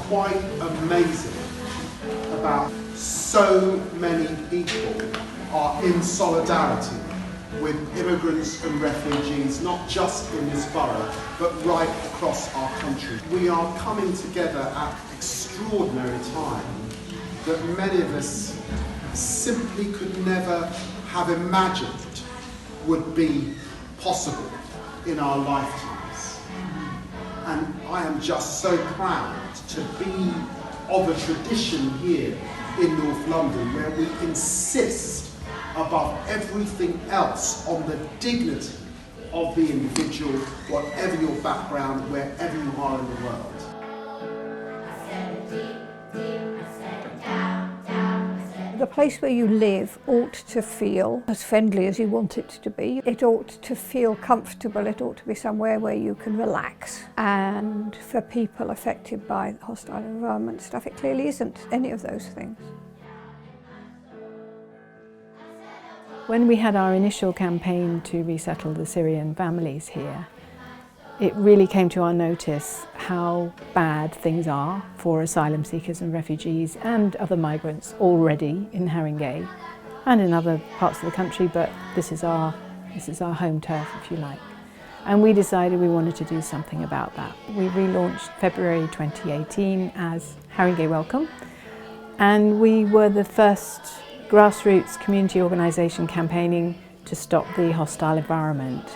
quite amazing about so many people are in solidarity with immigrants and refugees, not just in this borough, but right across our country. We are coming together at an extraordinary time that many of us simply could never have imagined would be possible in our lifetimes. And I am just so proud to be of a tradition here in North London where we insist above everything else on the dignity of the individual, whatever your background, wherever you are in the world. The place where you live ought to feel as friendly as you want it to be. It ought to feel comfortable. It ought to be somewhere where you can relax. And for people affected by hostile environment stuff, it clearly isn't any of those things. When we had our initial campaign to resettle the Syrian families here, it really came to our notice how bad things are for asylum seekers and refugees and other migrants already in Haringey and in other parts of the country, but this is our home turf, if you like. And we decided we wanted to do something about that. We relaunched February 2018 as Haringey Welcome, and we were the first grassroots community organisation campaigning to stop the hostile environment.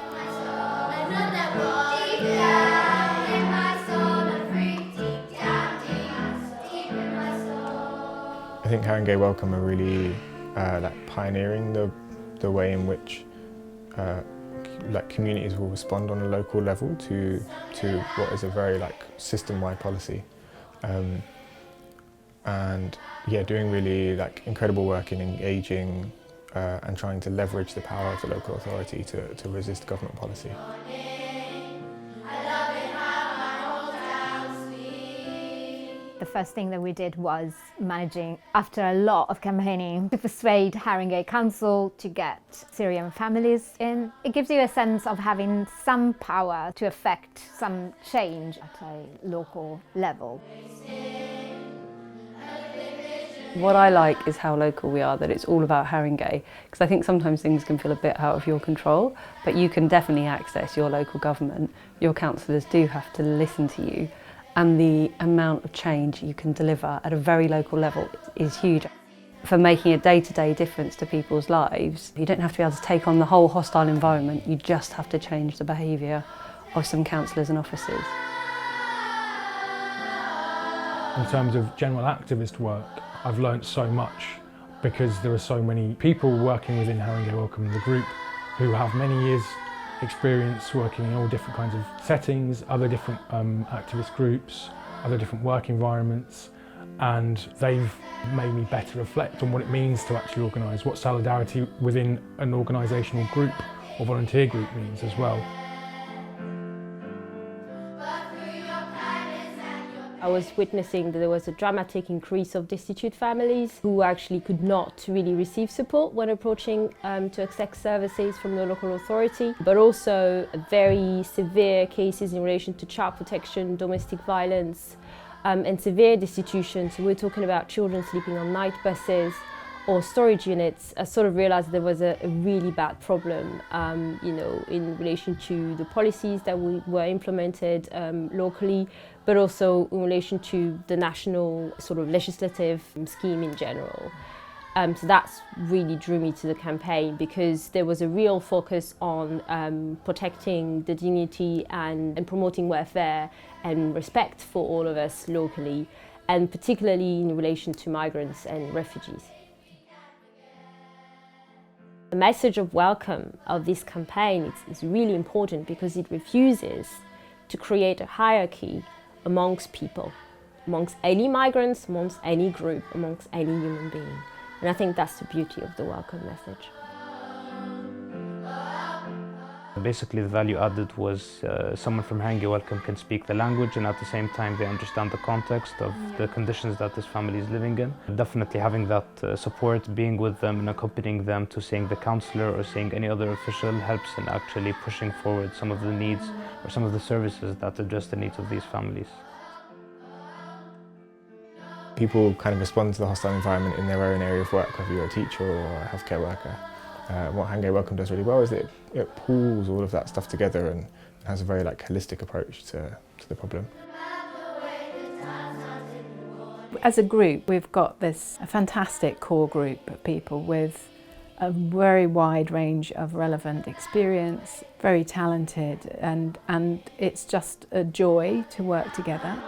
I think Haringey Welcome are really pioneering the way in which communities will respond on a local level to what is a very system-wide policy. And yeah, doing really incredible work in engaging and trying to leverage the power of the local authority to resist government policy. The first thing that we did was managing, after a lot of campaigning, to persuade Haringey Council to get Syrian families in. It gives you a sense of having some power to affect some change at a local level. What I like is how local we are, that it's all about Haringey, because I think sometimes things can feel a bit out of your control, but you can definitely access your local government. Your councillors do have to listen to you, and the amount of change you can deliver at a very local level is huge. For making a day-to-day difference to people's lives, you don't have to be able to take on the whole hostile environment, you just have to change the behaviour of some councillors and officers. In terms of general activist work, I've learnt so much because there are so many people working within Haringey Welcome, the group, who have many years' experience working in all different kinds of settings, other different activist groups, other different work environments, and they've made me better reflect on what it means to actually organise, what solidarity within an organisational group or volunteer group means as well. I was witnessing that there was a dramatic increase of destitute families who actually could not really receive support when approaching to access services from the local authority, but also very severe cases in relation to child protection, domestic violence, and severe destitution. So we're talking about children sleeping on night buses or storage units. I sort of realised there was a really bad problem, in relation to the policies that were implemented locally, but also in relation to the national sort of legislative scheme in general. So that's really drew me to the campaign, because there was a real focus on protecting the dignity and promoting welfare and respect for all of us locally, and particularly in relation to migrants and refugees. The message of welcome of this campaign is really important because it refuses to create a hierarchy amongst people, amongst any migrants, amongst any group, amongst any human being. And I think that's the beauty of the welcome message. Basically, the value added was someone from Haringey Welcome can speak the language, and at the same time they understand the context of the conditions that this family is living in. Definitely having that support, being with them and accompanying them to seeing the counsellor or seeing any other official helps in actually pushing forward some of the needs or some of the services that address the needs of these families. people kind of respond to the hostile environment in their own area of work, whether you're a teacher or a healthcare worker. What Haringey Welcome does really well is that it pulls all of that stuff together and has a very holistic approach to the problem. As a group, we've got this fantastic core group of people with a very wide range of relevant experience, very talented, and it's just a joy to work together.